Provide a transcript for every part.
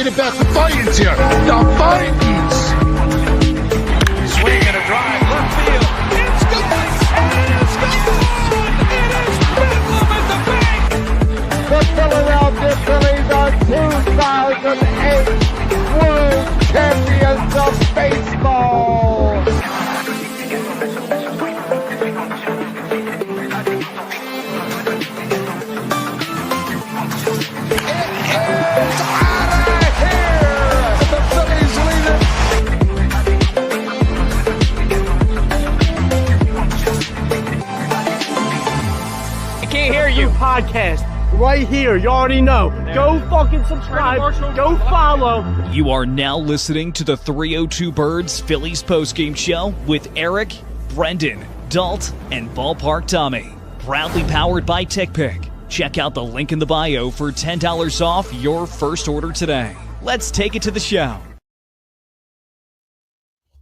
talking about the Fightins here. The Fightins. Swing and a drive, left field. It's gone. It's gone. It is bedlam at the bank. The Philadelphia Phillies are 2008 World Champions of Baseball. Podcast right here. You already know. Go fucking subscribe. Go follow. You are now listening to the 302 Birds Phillies postgame show with Eric, Brendan, Dalt, and Ballpark Tommy. Proudly powered by TickPick. Check out the link in the bio for $10 off your first order today. Let's take it to the show.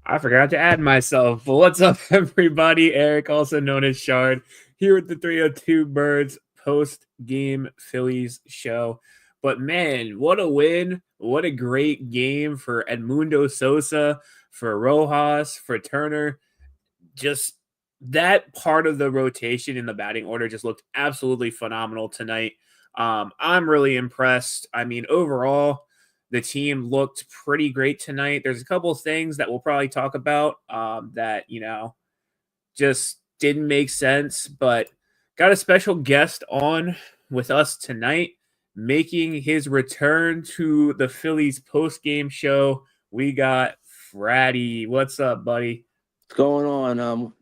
I forgot to add myself. What's up, everybody? Eric, also known as Shard, here with the 302 Birds post-game Phillies show. But man, what a win. What a great game for Edmundo Sosa, for Rojas, for Turner. Just that part of the rotation in the batting order just looked absolutely phenomenal tonight. I'm really impressed. I mean, overall, the team looked pretty great tonight. There's a couple of things that we'll probably talk about that, just didn't make sense, but got a special guest on with us tonight, making his return to the Phillies post-game show. We got Fratty. What's up, buddy? What's going on? I'm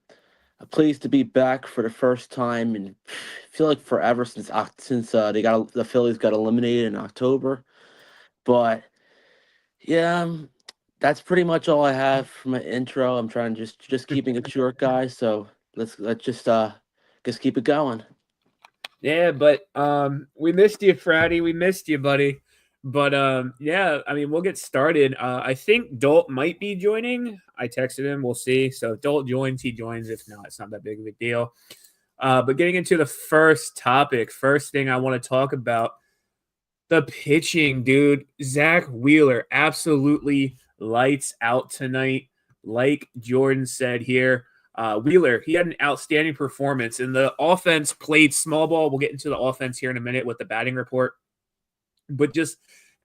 pleased to be back for the first time in I feel like forever since the Phillies got eliminated in October. But yeah, that's pretty much all I have for my intro. I'm trying to just keeping it short, guys. So let's just keep it going. Yeah, but we missed you, Fratty. We missed you, buddy. But yeah, I mean, we'll get started. I think Dolt might be joining. I texted him. We'll see. So if Dolt joins, he joins. If not, it's not that big of a deal. But getting into the first topic, first thing I want to talk about, the pitching, dude. Zack Wheeler absolutely lights out tonight. Like Jordan said here, Wheeler, he had an outstanding performance, and the offense played small ball. We'll get into the offense here in a minute with the batting report, but just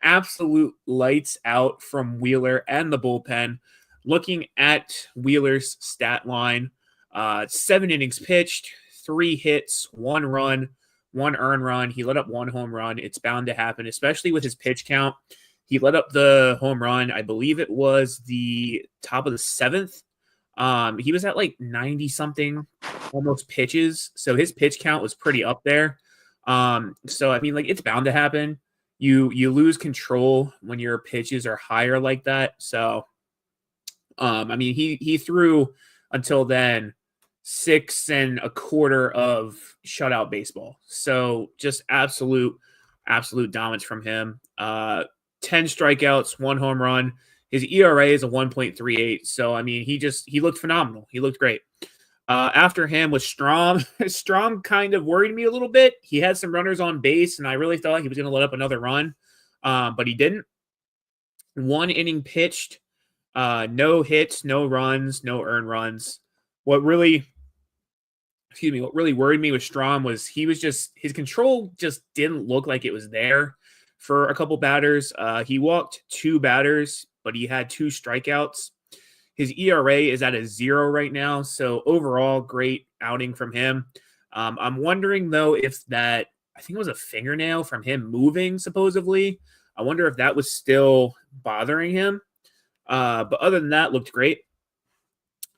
absolute lights out from Wheeler and the bullpen. Looking at Wheeler's stat line, 7 innings pitched, 3 hits, 1 run, 1 earned run. He let up 1 home run. It's bound to happen, especially with his pitch count. He let up the home run. I believe it was the top of the 7th. He was at like 90 something almost pitches. So his pitch count was pretty up there. So I mean, like, it's bound to happen. You lose control when your pitches are higher like that. So, I mean, he threw until then 6 1/4 of shutout baseball. So just absolute dominance from him. 10 strikeouts, 1 home run. His ERA is a 1.38. So, I mean, he looked phenomenal. He looked great. After him was Strom. Strom kind of worried me a little bit. He had some runners on base, and I really thought he was going to let up another run, but he didn't. 1 inning pitched, no hits, no runs, no earned runs. What really worried me with Strom was his control just didn't look like it was there for a couple batters. He walked 2 batters, but he had 2 strikeouts. His ERA is at a 0 right now. So overall, great outing from him. I'm wondering though, I think it was a fingernail from him moving supposedly. I wonder if that was still bothering him. But other than that, looked great.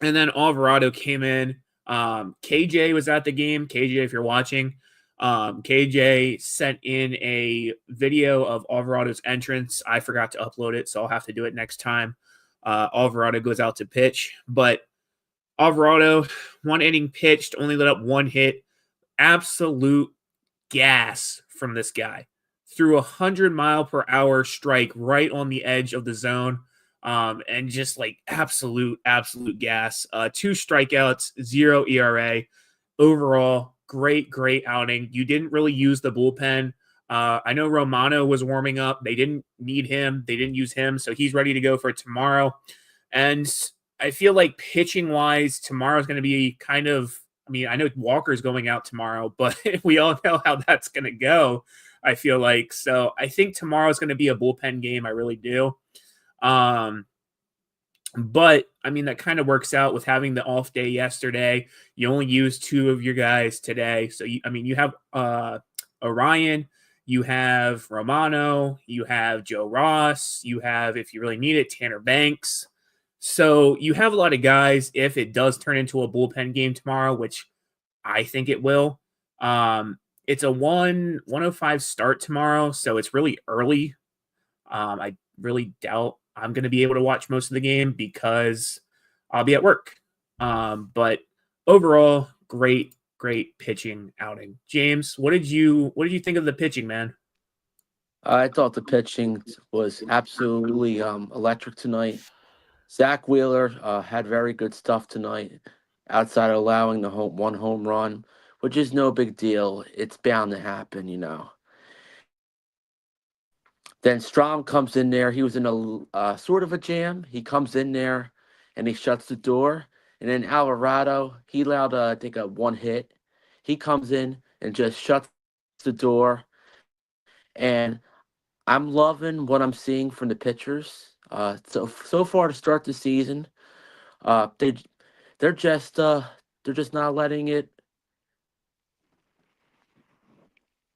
And then Alvarado came in. KJ was at the game. KJ, if you're watching, KJ sent in a video of Alvarado's entrance. I forgot to upload it, so I'll have to do it next time. Alvarado goes out to pitch, but Alvarado, 1 inning pitched, only let up 1 hit. Absolute gas from this guy. Threw 100-mile-per-hour strike right on the edge of the zone, and just like absolute gas. 2 strikeouts, 0 ERA. Overall, great outing. You didn't really use the bullpen. I know Romano was warming up. They didn't need him. They didn't use him. So he's ready to go for tomorrow. And I feel like pitching wise, tomorrow's going to be kind of, I mean, I know Walker's going out tomorrow, but we all know how that's going to go, I feel like. So I think tomorrow's going to be a bullpen game. I really do. But I mean, that kind of works out with having the off day yesterday. You only used 2 of your guys today. So, you have Orion, you have Romano, you have Joe Ross, you have, if you really need it, Tanner Banks. So you have a lot of guys if it does turn into a bullpen game tomorrow, which I think it will. It's a 1:05 start tomorrow, so it's really early. I really doubt I'm going to be able to watch most of the game because I'll be at work. But overall, great pitching outing. James, what did you think of the pitching, man? I thought the pitching was absolutely electric tonight. Zack Wheeler had very good stuff tonight, outside of allowing the one home run, which is no big deal. It's bound to happen, Then Strom comes in there. He was in a sort of a jam. He comes in there and he shuts the door. And then Alvarado, he allowed, I think, a 1 hit. He comes in and just shuts the door. And I'm loving what I'm seeing from the pitchers. So far to start the season, they're just not letting it.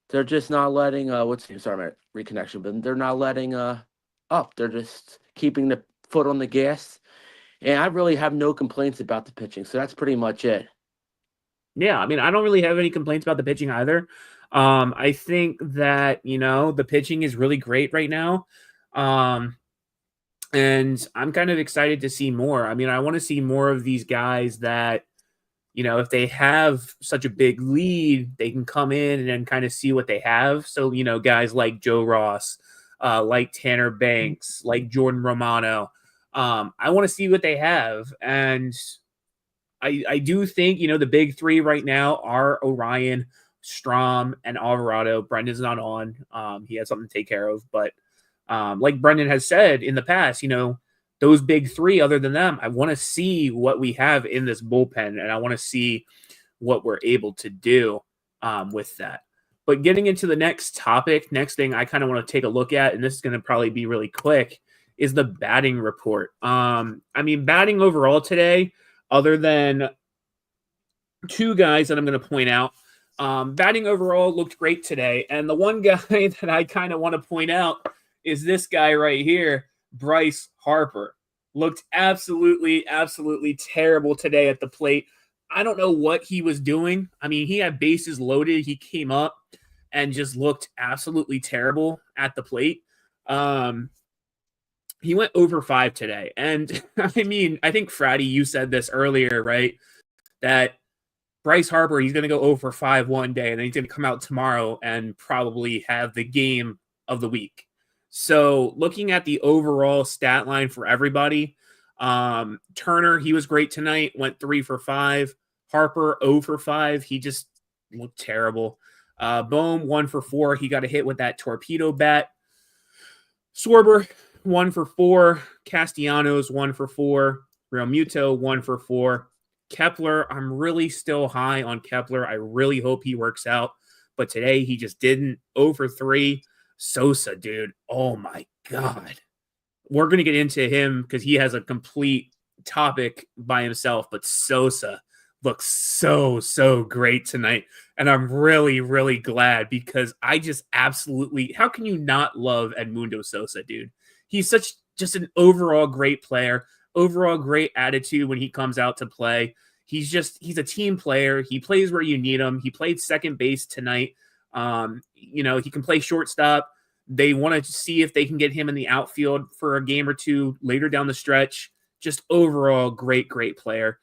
They're just not letting sorry, my reconnection, but they're not letting up. They're just keeping the foot on the gas. And I really have no complaints about the pitching. So that's pretty much it. Yeah, I mean, I don't really have any complaints about the pitching either. I think that, the pitching is really great right now. And I'm kind of excited to see more. I mean, I want to see more of these guys that, if they have such a big lead, they can come in and then kind of see what they have. So, guys like Joe Ross, like Tanner Banks, like Jordan Romano, I want to see what they have. And I do think, the big 3 right now are Orion, Strom, and Alvarado. Brendan's not on. He has something to take care of. But like Brendan has said in the past, those big 3, other than them, I want to see what we have in this bullpen, and I want to see what we're able to do with that. But getting into the next thing I kind of want to take a look at, and this is going to probably be really quick, is the batting report. I mean, batting overall today, other than 2 guys that I'm going to point out, batting overall looked great today. And the one guy that I kind of want to point out is this guy right here, Bryce Harper. Looked absolutely terrible today at the plate. I don't know what he was doing. I mean, he had bases loaded. He came up and just looked absolutely terrible at the plate. He went over 5 today. And I mean, I think Fratty, you said this earlier, right? That Bryce Harper, he's going to go over 5 one day, and then he's going to come out tomorrow and probably have the game of the week. So looking at the overall stat line for everybody, Turner, he was great tonight, went 3 for 5. Harper, 0 for 5. He just looked terrible. Bohm, 1 for 4. He got a hit with that torpedo bat. Swarber, 1 for 4. Castellanos, 1 for 4. Real Muto, 1 for 4. Kepler, I'm really still high on Kepler. I really hope he works out. But today he just didn't. 0 for 3. Sosa, dude. Oh, my God. We're going to get into him because he has a complete topic by himself. But Sosa looks so great tonight. And I'm really glad because I just absolutely – how can you not love Edmundo Sosa, dude? He's just an overall great player, overall great attitude when he comes out to play. He's a team player. He plays where you need him. He played second base tonight. He can play shortstop. They want to see if they can get him in the outfield for a game or 2 later down the stretch. Just overall great player.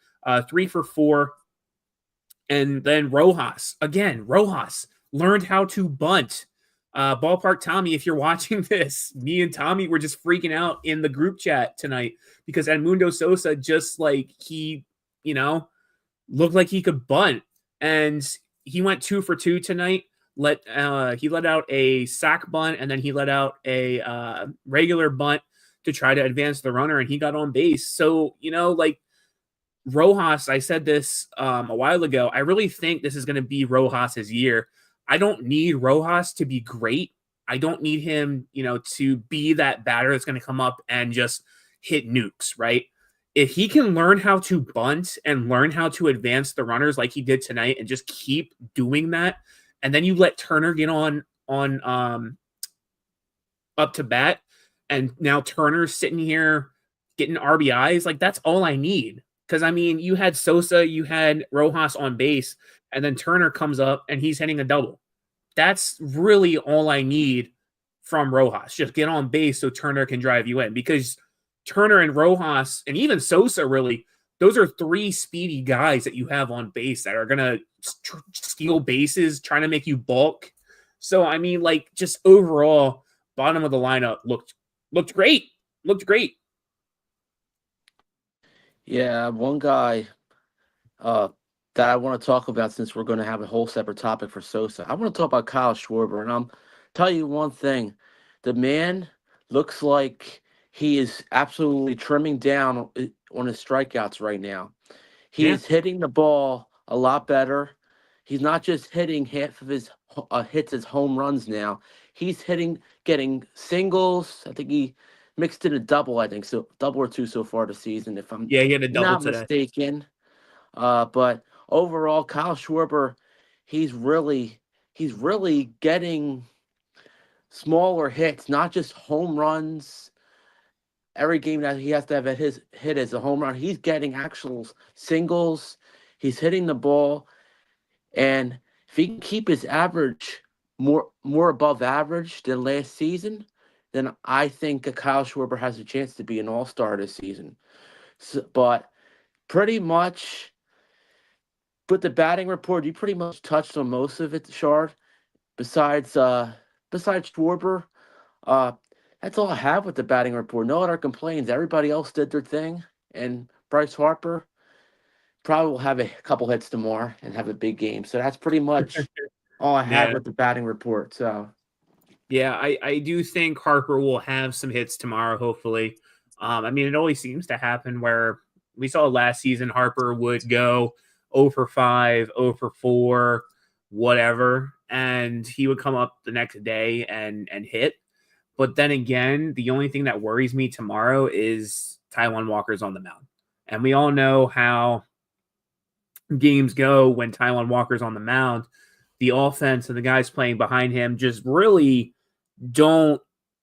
3 for 4. And then Rojas. Again, Rojas learned how to bunt. Ballpark Tommy, if you're watching this, me and Tommy were just freaking out in the group chat tonight because Edmundo Sosa just like he, looked like he could bunt. And he went 2 for 2 tonight. he let out a sack bunt, and then he let out a regular bunt to try to advance the runner, and he got on base. So, like Rojas, I said this a while ago, I really think this is going to be Rojas's year. I don't need Rojas to be great. I don't need him, to be that batter that's going to come up and just hit nukes, right? If he can learn how to bunt and learn how to advance the runners like he did tonight and just keep doing that, and then you let Turner get on up to bat, and now Turner's sitting here getting RBIs, like that's all I need. Because, you had Sosa, you had Rojas on base, and then Turner comes up and he's hitting a double. That's really all I need from Rojas. Just get on base so Turner can drive you in. Because Turner and Rojas, and even Sosa, really, those are three speedy guys that you have on base that are going to steal bases, trying to make you balk. So, just overall, bottom of the lineup looked great. Looked great. Yeah, one guy that I want to talk about, since we're going to have a whole separate topic for Sosa. I want to talk about Kyle Schwarber, and I'm tell you one thing: the man looks like he is absolutely trimming down on his strikeouts right now. He is hitting the ball a lot better. He's not just hitting half of his hits as home runs now. He's getting singles. I think he mixed in a double, so double or two so far this season, if I'm he had a double not today. mistaken. But overall, Kyle Schwarber, he's really getting smaller hits, not just home runs. Every game that he has to have his hit as a home run, he's getting actual singles. He's hitting the ball, and if he can keep his average more above average than last season, then I think Kyle Schwarber has a chance to be an all-star this season. But pretty much, with the batting report, you pretty much touched on most of it, Shard. Besides Schwarber, that's all I have with the batting report. No other complaints. Everybody else did their thing, and Bryce Harper probably will have a couple hits tomorrow and have a big game. So that's pretty much all I have with the batting report. So. Yeah, I do think Harper will have some hits tomorrow, hopefully. It always seems to happen where we saw last season Harper would go 0 for 5, 0 for 4, whatever, and he would come up the next day and hit. But then again, the only thing that worries me tomorrow is Taijuan Walker's on the mound. And we all know how games go when Taijuan Walker's on the mound. The offense and the guys playing behind him just really don't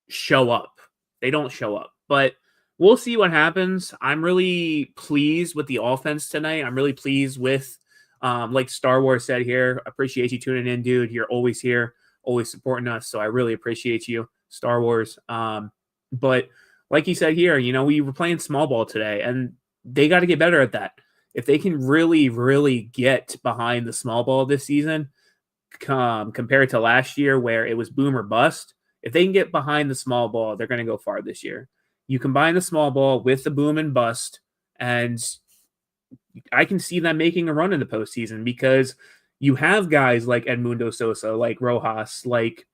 show up. They don't show up. But we'll see what happens. I'm really pleased with the offense tonight. I'm really pleased with, like Star Wars said here, appreciate you tuning in, dude. You're always here, always supporting us. So I really appreciate you, Star Wars. But like you said here, we were playing small ball today, and they got to get better at that. If they can really, really get behind the small ball this season, compared to last year where it was boom or bust, if they can get behind the small ball, they're going to go far this year. You combine the small ball with the boom and bust, and I can see them making a run in the postseason because you have guys like Edmundo Sosa, like Rojas, like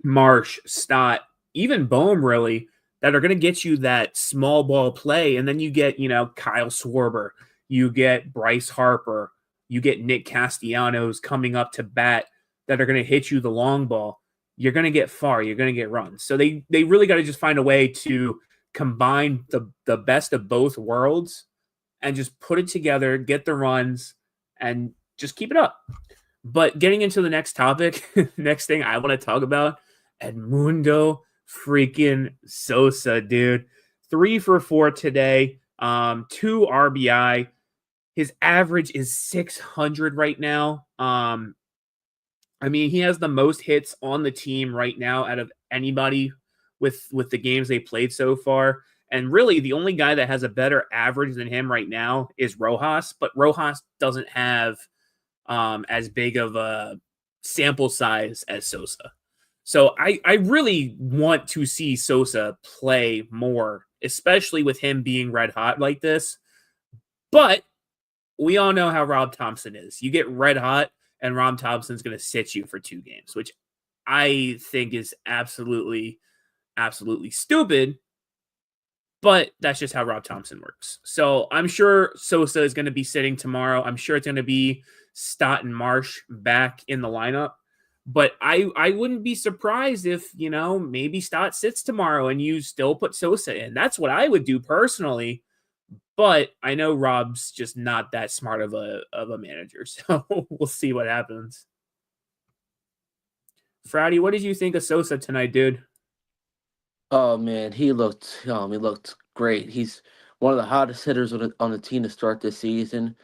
Marsh, Stott, even Bohm, really, that are going to get you that small ball play. And then you get, Kyle Schwarber, you get Bryce Harper, you get Nick Castellanos coming up to bat that are going to hit you the long ball. You're going to get far. You're going to get runs. So they really got to just find a way to combine the best of both worlds and just put it together, get the runs, and just keep it up. But getting into the next topic, next thing I want to talk about, Edmundo freaking Sosa, dude. 3 for 4 today, 2 RBI. His average is 600 right now. He has the most hits on the team right now out of anybody with the games they played so far. And really, the only guy that has a better average than him right now is Rojas. But Rojas doesn't have as big of a sample size as Sosa. So I really want to see Sosa play more, especially with him being red hot like this. But we all know how Rob Thompson is. You get red hot, and Rob Thompson's going to sit you for 2 games, which I think is absolutely stupid. But that's just how Rob Thompson works. So I'm sure Sosa is going to be sitting tomorrow. I'm sure it's going to be Stott and Marsh back in the lineup. But I wouldn't be surprised if, maybe Stott sits tomorrow and you still put Sosa in. That's what I would do personally. But I know Rob's just not that smart of a manager. So we'll see what happens. Fratty, what did you think of Sosa tonight, dude? Oh man, he looked great. He's one of the hottest hitters on the team to start this season,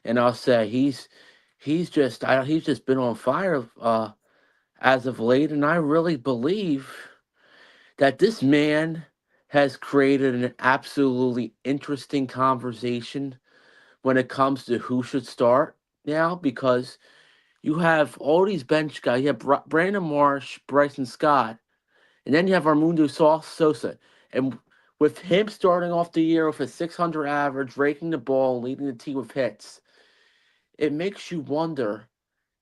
and I'll say he's just been on fire as of late, and I really believe that this man has created an absolutely interesting conversation when it comes to who should start now, because you have all these bench guys. You have Brandon Marsh, Bryson Scott. And then you have Edmundo Sosa. And with him starting off the year with a 600 average, raking the ball, leading the team with hits, it makes you wonder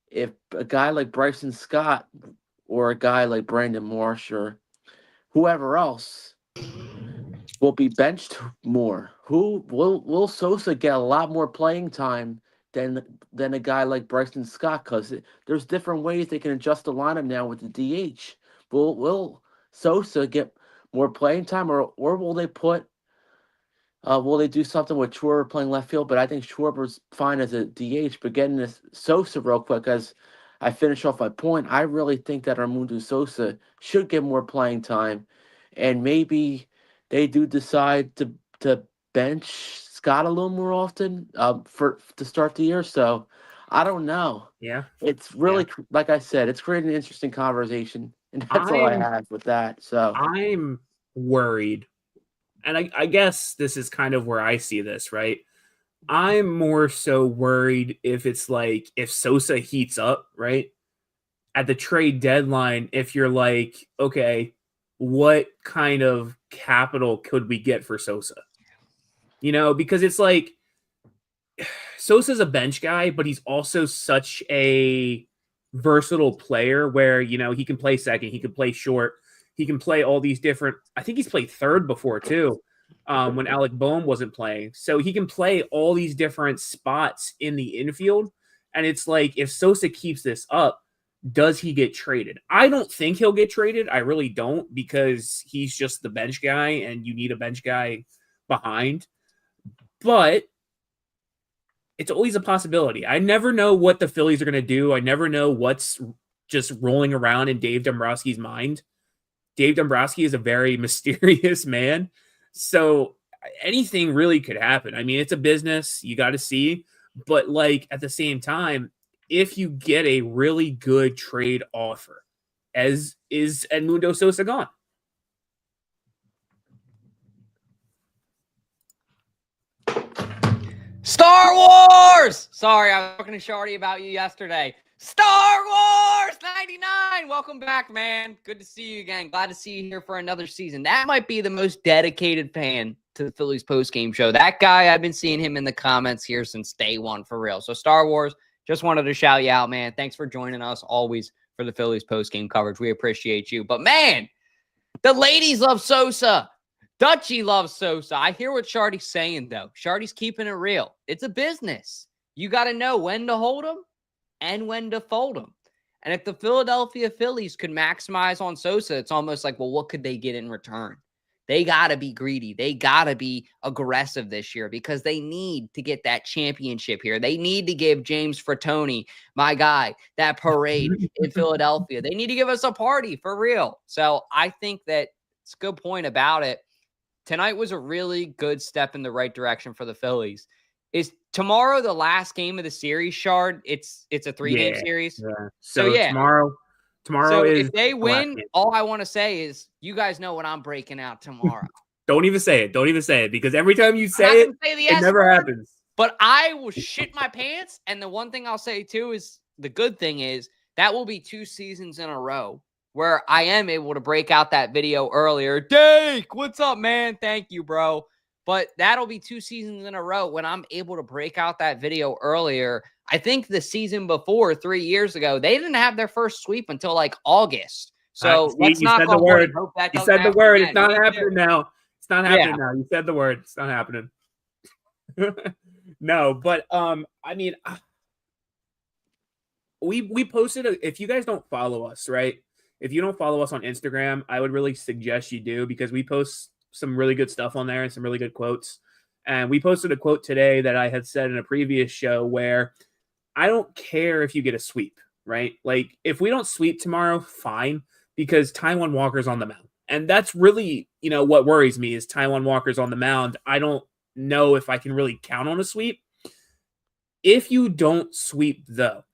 if a guy like Bryson Scott or a guy like Brandon Marsh or whoever else will be benched more. Who will Sosa get a lot more playing time than a guy like Bryson Scott? Because there's different ways they can adjust the lineup now with the DH. Will Sosa get more playing time, or will they do something with Schwarber playing left field? But I think Schwarber's fine as a DH. But getting this Sosa real quick, as I finish off my point, I really think that Edmundo Sosa should get more playing time, and maybe they do decide to bench Scott a little more often to start the year. So I don't know. Yeah, it's really like I said, it's creating an interesting conversation. And that's all I have with that. So I'm worried. And I guess this is kind of where I see this, right? I'm more so worried if it's like if Sosa heats up, right? At the trade deadline, if you're like, okay, what kind of capital could we get for Sosa? Because it's like Sosa's a bench guy, but he's also such a versatile player where, he can play second, he can play short, he can play all these different, I think he's played third before too, when Alec Boehm wasn't playing. So he can play all these different spots in the infield. And it's like, if Sosa keeps this up, does he get traded? I don't think he'll get traded. I really don't, because he's just the bench guy and you need a bench guy behind. But it's always a possibility. I never know what the Phillies are going to do. I never know what's just rolling around in Dave Dombrowski's mind. Dave Dombrowski is a very mysterious man. So anything really could happen. I mean, it's a business. You got to see. But at the same time, if you get a really good trade offer, as is Edmundo Sosa gone? Star Wars! Sorry, I was talking to Shardy about you yesterday. Star Wars 99! Welcome back, man. Good to see you again. Glad to see you here for another season. That might be the most dedicated fan to the Phillies postgame show. That guy, I've been seeing him in the comments here since day one, for real. So Star Wars, just wanted to shout you out, man. Thanks for joining us always for the Phillies postgame coverage. We appreciate you. But, man, the ladies love Sosa. Dutchie loves Sosa. I hear what Shardy's saying, though. Shardy's keeping it real. It's a business. You got to know when to hold them and when to fold them. And if the Philadelphia Phillies could maximize on Sosa, it's almost like, well, what could they get in return? They got to be greedy. They got to be aggressive this year because they need to get that championship here. They need to give James Frattoni, my guy, that parade in Philadelphia. They need to give us a party for real. So I think that it's a good point about it. Tonight was a really good step in the right direction for the Phillies. Is tomorrow the last game of the series, Shard? It's a 3-game series. Yeah. So tomorrow so is if they win, all I want to say is you guys know what I'm breaking out tomorrow. Don't even say it. Don't even say it, because every time you say it, it never happens. But I will shit my pants. And the one thing I'll say too is the good thing is that will be 2 seasons in a row where I am able to break out that video earlier. Dake, what's up, man? Thank you, bro. But that'll be 2 seasons in a row when I'm able to break out that video earlier I think the season before, 3 years ago, they didn't have their first sweep until like August. So See, let's you knock said the on wood word. and hope that You doesn't said the happen word. again. It's not Me too. happening now. It's not Yeah. happening now. You said the word. It's not happening. No, but I mean, we posted if you guys don't follow us, right? If you don't follow us on Instagram, I would really suggest you do, because we post some really good stuff on there and some really good quotes. And we posted a quote today that I had said in a previous show where I don't care if you get a sweep, right? Like, if we don't sweep tomorrow, fine, because Taijuan Walker's on the mound. And that's really, what worries me is Taijuan Walker's on the mound. I don't know if I can really count on a sweep. If you don't sweep, though,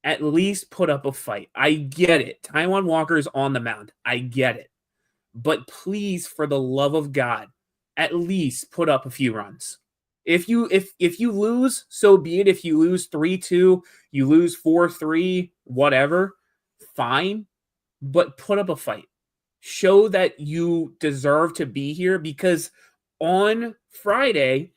at least put up a fight. I get it. Taijuan Walker's on the mound. I get it. But please, for the love of God, at least put up a few runs. If you lose, so be it. If you lose 3-2, you lose 4-3, whatever, fine. But put up a fight. Show that you deserve to be here, because on Friday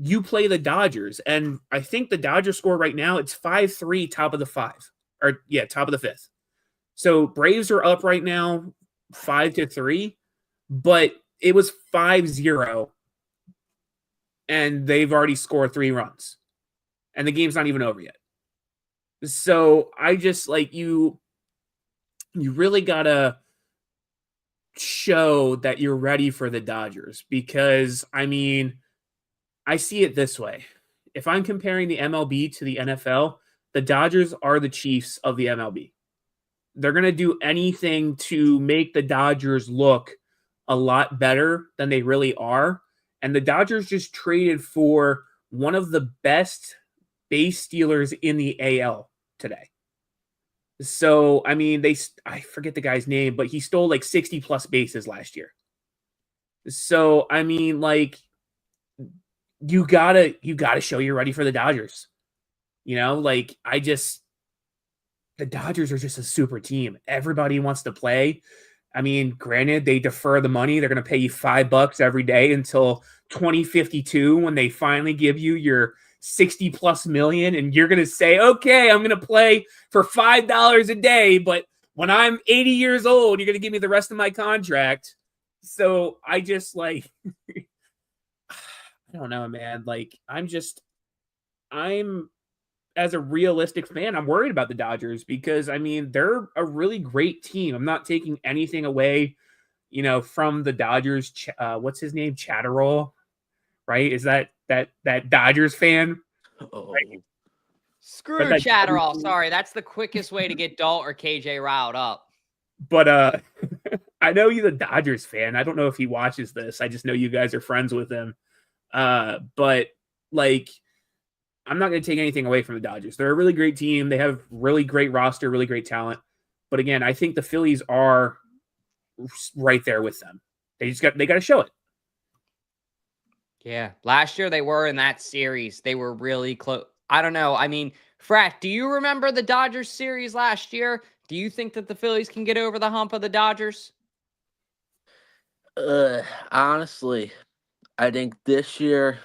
you play the Dodgers, and I think the Dodgers score right now, it's 5-3, top of the top of the fifth. So Braves are up right now 5-3, but it was 5-0 and they've already scored 3 runs and the game's not even over yet. So I just you really gotta show that you're ready for the Dodgers, because I mean, I see it this way. If I'm comparing the MLB to the NFL, the Dodgers are the Chiefs of the MLB. They're going to do anything to make the Dodgers look a lot better than they really are. And the Dodgers just traded for one of the best base stealers in the AL today. So, I mean, I forget the guy's name, but he stole like 60 plus bases last year. So, I mean, you gotta show you're ready for the Dodgers. The Dodgers are just a super team. Everybody wants to play. I mean, granted, they defer the money. They're going to pay you $5 every day until 2052, when they finally give you your 60 plus million, and you're going to say, okay, I'm going to play for $5 a day, but when I'm 80 years old, you're going to give me the rest of my contract. So I just I don't know, man. I'm as a realistic fan, I'm worried about the Dodgers, because I mean, they're a really great team. I'm not taking anything away, from the Dodgers. What's his name? Chatterall, right? Is that Dodgers fan? Right? Screw Chatterall. Sorry, that's the quickest way to get Dalt or KJ riled up. But I know he's a Dodgers fan. I don't know if he watches this. I just know you guys are friends with him. But I'm not going to take anything away from the Dodgers. They're a really great team. They have really great roster, really great talent. But again, I think the Phillies are right there with them. They got to show it. Yeah. Last year they were in that series. They were really close. I don't know. I mean, Frat, do you remember the Dodgers series last year? Do you think that the Phillies can get over the hump of the Dodgers? Honestly, I think this year.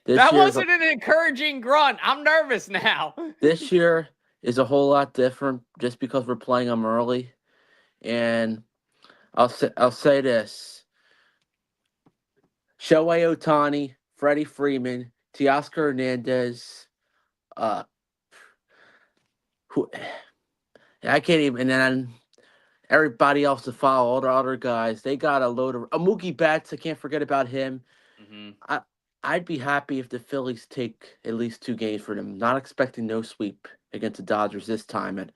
That wasn't an encouraging grunt. I'm nervous now. This year is a whole lot different, just because we're playing them early. And I'll say this: Shohei Ohtani, Freddie Freeman, Teoscar Hernandez, who I can't even, and then everybody else to follow, all the other guys, they got a load of Mookie Betts. I can't forget about him. Mm-hmm. I'd be happy if the Phillies take at least 2 games for them. Not expecting no sweep against the Dodgers this time. And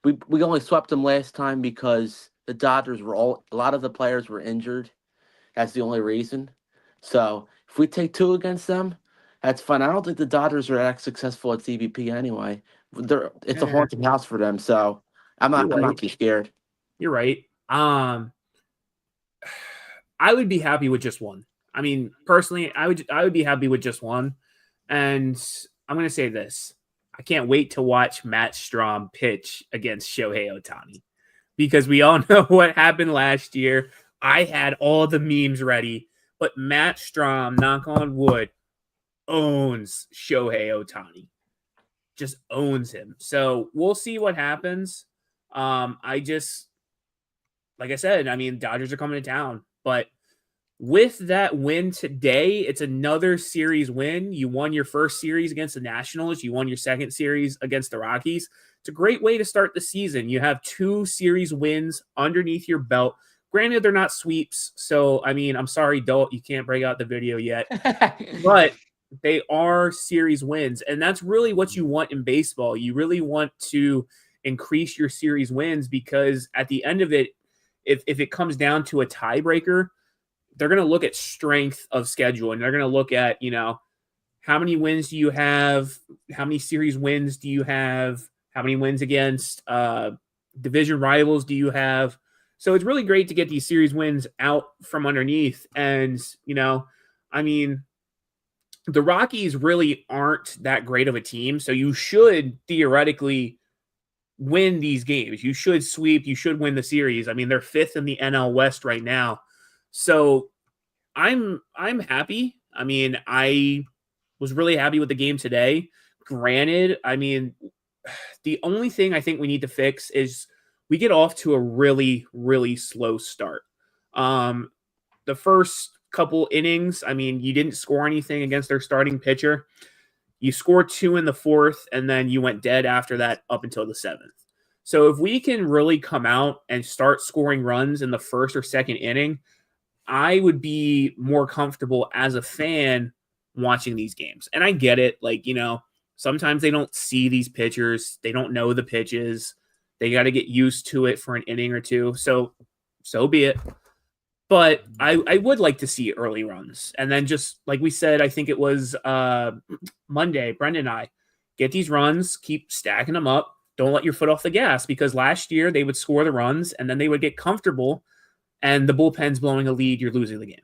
we only swept them last time because the Dodgers a lot of the players were injured. That's the only reason. So if we take 2 against them, that's fine. I don't think the Dodgers are that successful at CBP anyway. It's a haunted house for them. So I'm not too scared. You're right. I would be happy with just 1. I mean, personally, I would be happy with just 1. And I'm going to say this. I can't wait to watch Matt Strahm pitch against Shohei Ohtani, because we all know what happened last year. I had all the memes ready, but Matt Strahm, knock on wood, owns Shohei Ohtani. just owns him. So we'll see what happens. Like I said, I mean, Dodgers are coming to town, but with that win today, it's another series win. You won your first series against the Nationals. You won your second series against the Rockies. It's a great way to start the season. You have 2 series wins underneath your belt. Granted, they're not sweeps. So, I mean, I'm sorry, Dolt, you can't break out the video yet. But they are series wins. And that's really what you want in baseball. You really want to increase your series wins because at the end of it, if it comes down to a tiebreaker, they're going to look at strength of schedule and they're going to look at, how many wins do you have? How many series wins do you have? How many wins against division rivals do you have? So it's really great to get these series wins out from underneath. And, I mean, the Rockies really aren't that great of a team. So you should theoretically win these games. You should sweep. You should win the series. I mean, they're 5th in the NL West right now. So I'm happy. I mean, I was really happy with the game today. Granted, I mean, the only thing I think we need to fix is we get off to a really, really slow start. The first couple innings, I mean, you didn't score anything against their starting pitcher. You scored 2 in the 4th, and then you went dead after that up until the 7th. So if we can really come out and start scoring runs in the first or second inning, I would be more comfortable as a fan watching these games. And I get it. Like, sometimes they don't see these pitchers. They don't know the pitches. They got to get used to it for an inning or two. So be it. But I would like to see early runs. And then just like we said, I think it was Monday, Brendan and I, get these runs, keep stacking them up. Don't let your foot off the gas because last year they would score the runs and then they would get comfortable and the bullpen's blowing a lead, you're losing the game.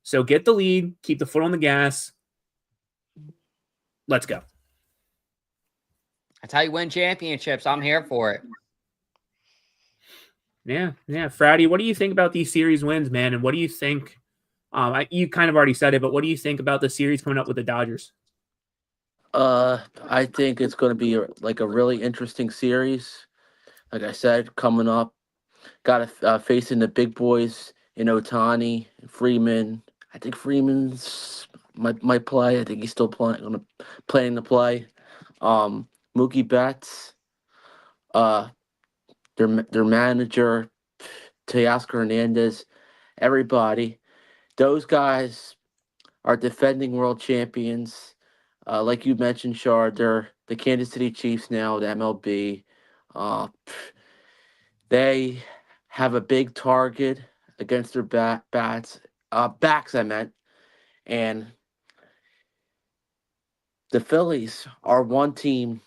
So get the lead, keep the foot on the gas. Let's go. That's how you win championships. I'm here for it. Yeah. Fratty, what do you think about these series wins, man? And what do you think? You kind of already said it, but what do you think about the series coming up with the Dodgers? I think it's going to be a really interesting series. Like I said, coming up, got to facing the big boys in Ohtani, Freeman. I think Freeman's might play. I think he's still planning to play. Mookie Betts, their manager, Teoscar Hernandez, everybody. Those guys are defending world champions. Like you mentioned, Shard, they're the Kansas City Chiefs now, the MLB. They have a big target against their backs, I meant. And the Phillies are one team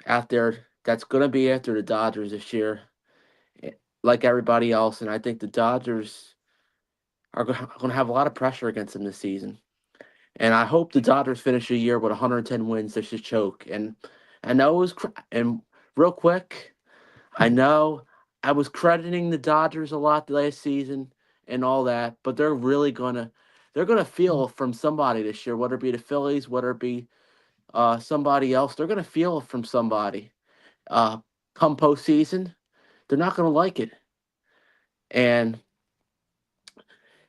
out there that's going to be after the Dodgers this year, like everybody else. And I think the Dodgers are going to have a lot of pressure against them this season. And I hope the Dodgers finish the year with 110 wins. They should choke. And I know it was, and real quick, I know I was crediting the Dodgers a lot last season and all that, but they're really gonna feel from somebody this year, whether it be the Phillies, whether it be somebody else. They're gonna feel it from somebody. Come postseason, they're not gonna like it. And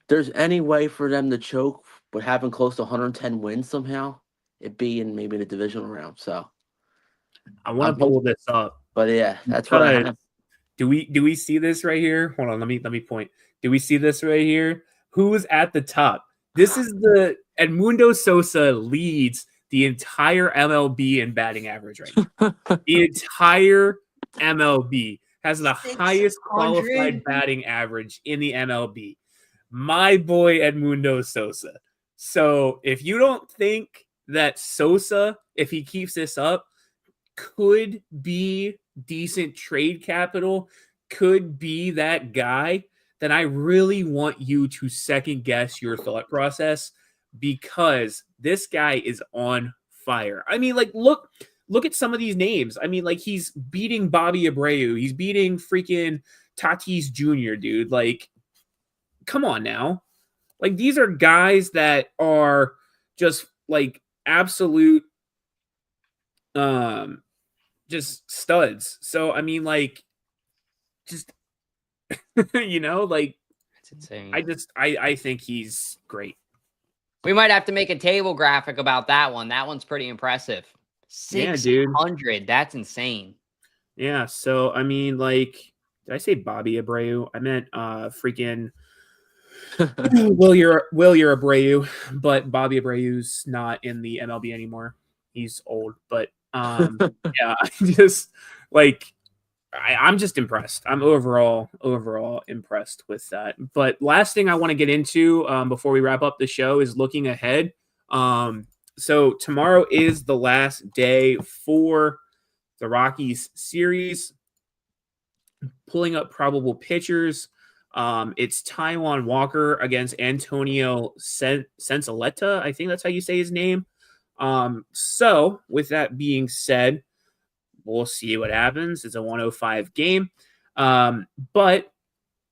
there's any way for them to choke but having close to 110 wins somehow, it'd be in maybe the divisional round. So I want to pull this up. But yeah, that's what I have. Do we see this right here? Hold on, let me point. Do we see this right here? Who's at the top? This is the Edmundo Sosa leads the entire MLB in batting average right now. The entire MLB has the highest qualified batting average in the MLB. My boy Edmundo Sosa. So if you don't think that Sosa, if he keeps this up, could be decent trade capital, could be that guy, then I really want you to second guess your thought process because this guy is on fire. I mean, like, look at some of these names. I mean, like, he's beating Bobby Abreu. He's beating freaking Tatis Jr., dude. Like, come on now. Like, these are guys that are just, like, absolute just studs. So I mean, like, just like That's insane. I think he's great. We might have to make a table graphic about that one. That one's pretty impressive. Yeah, dude. 600. That's insane. Yeah. So I mean, like, did I say Bobby Abreu? I meant freaking Will Abreu, but Bobby Abreu's not in the MLB anymore. He's old, but yeah, just like I'm just impressed. I'm overall impressed with that. But last thing I want to get into before we wrap up the show is looking ahead. So tomorrow is the last day for the Rockies series. Pulling up probable pitchers. It's Taijuan Walker against Antonio Sensaleta. I think that's how you say his name. So with that being said, we'll see what happens. It's a 105 game. But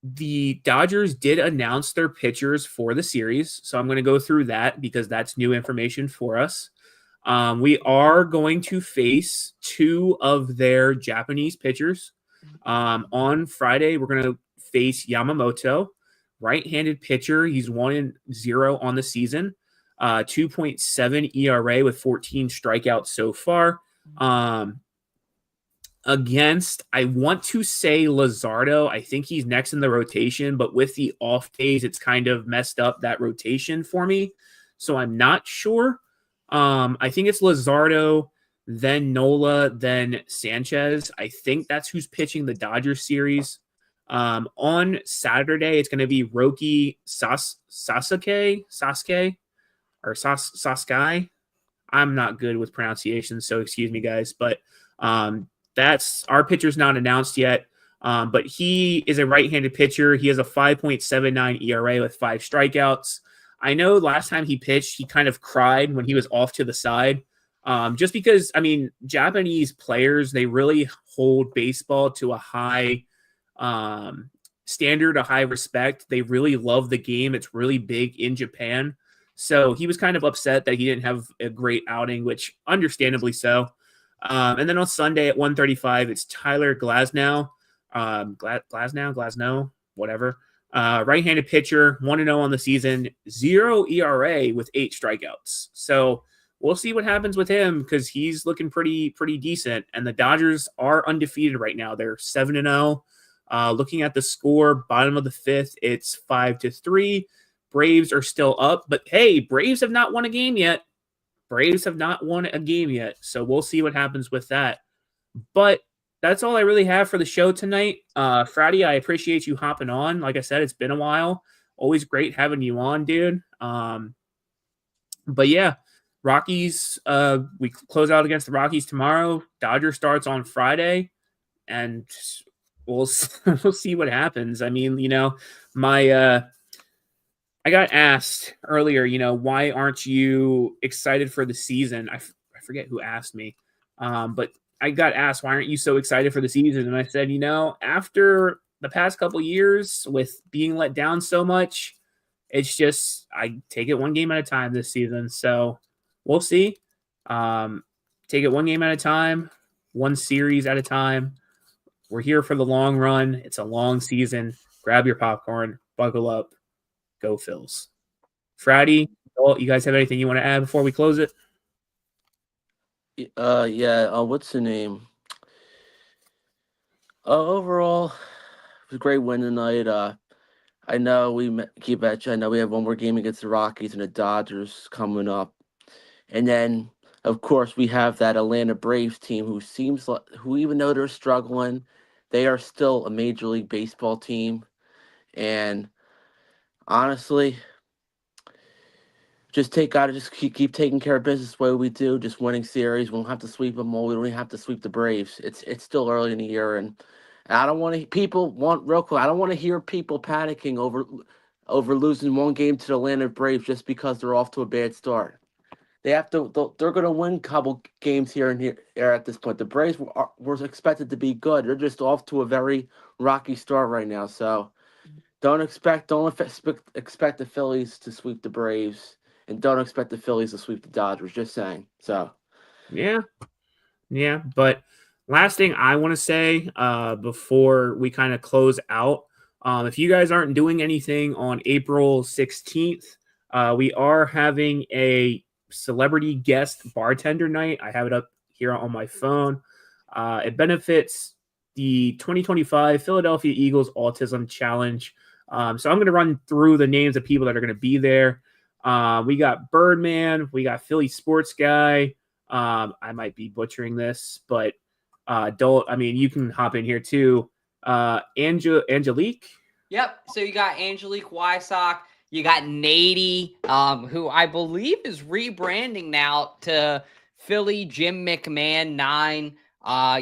the Dodgers did announce their pitchers for the series. So I'm going to go through that because that's new information for us. We are going to face two of their Japanese pitchers. On Friday, we're going to face Yamamoto, right-handed pitcher. He's 1-0 on the season, 2.7 ERA with 14 strikeouts so far. Against, I want to say Luzardo. I think he's next in the rotation, but with the off days, it's kind of messed up that rotation for me. So I'm not sure. I think it's Luzardo, then Nola, then Sanchez. I think that's who's pitching the Dodgers series. On Saturday, it's going to be Roki Sasuke, or Saskai. I'm not good with pronunciation, so excuse me, guys. But that's our pitcher's not announced yet. But he is a right-handed pitcher. He has a 5.79 ERA with 5 strikeouts. I know last time he pitched, he kind of cried when he was off to the side. Just because, I mean, Japanese players, they really hold baseball to a high standard, a high respect. They really love the game. It's really big in Japan. So he was kind of upset that he didn't have a great outing, which understandably so. And then on Sunday at 1:35, it's Tyler Glasnow, whatever. Right-handed pitcher, 1-0 on the season, 0 ERA with 8 strikeouts. So we'll see what happens with him because he's looking pretty decent. And the Dodgers are undefeated right now. They're 7-0. Looking at the score, bottom of the 5th, it's 5-3. Braves are still up, but hey, Braves have not won a game yet. So we'll see what happens with that. But that's all I really have for the show tonight. Friday, I appreciate you hopping on. Like I said, it's been a while. Always great having you on, dude. But yeah, Rockies, we close out against the Rockies tomorrow. Dodger starts on Friday, and we'll see what happens. I mean, I got asked earlier, why aren't you excited for the season? I forget who asked me, but I got asked, why aren't you so excited for the season? And I said, after the past couple years with being let down so much, it's just, I take it one game at a time this season. So we'll see. Take it one game at a time, one series at a time. We're here for the long run. It's a long season. Grab your popcorn, buckle up, go Phils. Friday, you guys have anything you want to add before we close it? Yeah. What's the name? Overall, it was a great win tonight. I know we I know we have one more game against the Rockies and the Dodgers coming up, and then of course we have that Atlanta Braves team who even though they're struggling, they are still a Major League Baseball team, and honestly, just keep taking care of business the way we do, just winning series. We don't have to sweep them all. We don't even have to sweep the Braves. It's still early in the year, and I don't want to I don't want to hear people panicking over losing one game to the Atlanta Braves just because they're off to a bad start. They're going to win a couple games here and here at this point. The Braves were expected to be good. They're just off to a very rocky start right now. So don't expect the Phillies to sweep the Braves. And don't expect the Phillies to sweep the Dodgers. Just saying. So, yeah. Yeah, but last thing I want to say before we kind of close out, if you guys aren't doing anything on April 16th, we are having a celebrity guest bartender night. I have it up here on my phone. It benefits the 2025 Philadelphia Eagles Autism Challenge. So I'm going to run through the names of people that are going to be there. We got Birdman. We got Philly Sports Guy. I might be butchering this, but you can hop in here too. Angelique. Yep. So you got Angelique Wysock. You got Nady, who I believe is rebranding now to Philly Jim McMahon 9.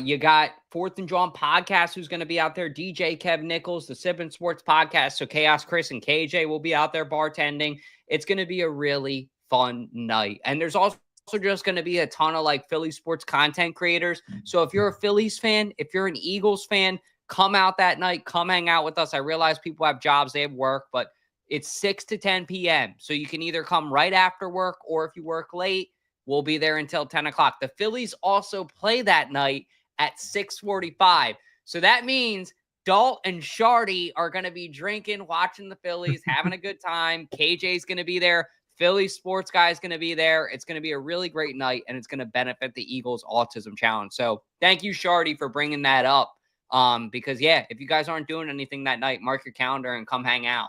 You got Fourth and John Podcast, who's going to be out there. DJ Kev Nichols, the Sippin' Sports Podcast. So Chaos Chris and KJ will be out there bartending. It's going to be a really fun night. And there's also just going to be a ton of like Philly sports content creators. So if you're a Phillies fan, if you're an Eagles fan, come out that night, come hang out with us. I realize people have jobs, they have work, but it's 6 to 10 p.m. So you can either come right after work, or if you work late, we'll be there until 10 o'clock. The Phillies also play that night at 6:45. So that means Dalt and Shardy are going to be drinking, watching the Phillies, having a good time. KJ's going to be there. Philly Sports Guy is going to be there. It's going to be a really great night, and it's going to benefit the Eagles Autism Challenge. So thank you, Shardy, for bringing that up. Because, yeah, if you guys aren't doing anything that night, mark your calendar and come hang out.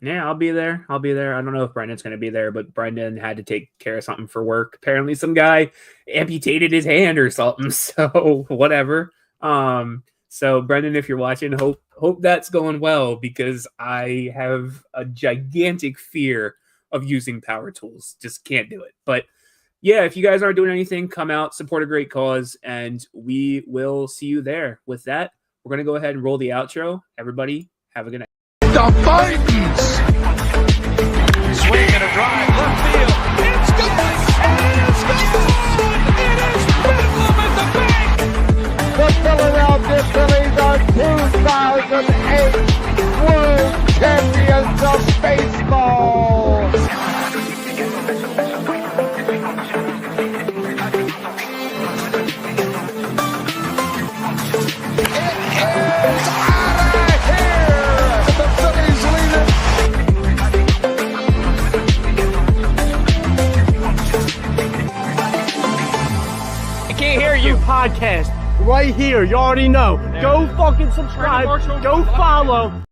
Yeah, I'll be there. I don't know if Brendan's going to be there, but Brendan had to take care of something for work. Apparently some guy amputated his hand or something. So whatever. So Brendan, if you're watching, hope that's going well, because I have a gigantic fear of using power tools. Just can't do it. But yeah, if you guys aren't doing anything, come out, support a great cause, and we will see you there. With that, we're going to go ahead and roll the outro. Everybody, have a good night. The Fightins. Swing and a drive, left field. It's gone! It's gone! It is Bedlam at the bank! The Philadelphia Phillies are 2008 World Champions of Baseball. Podcast right here. You already know. Go fucking subscribe. Go follow.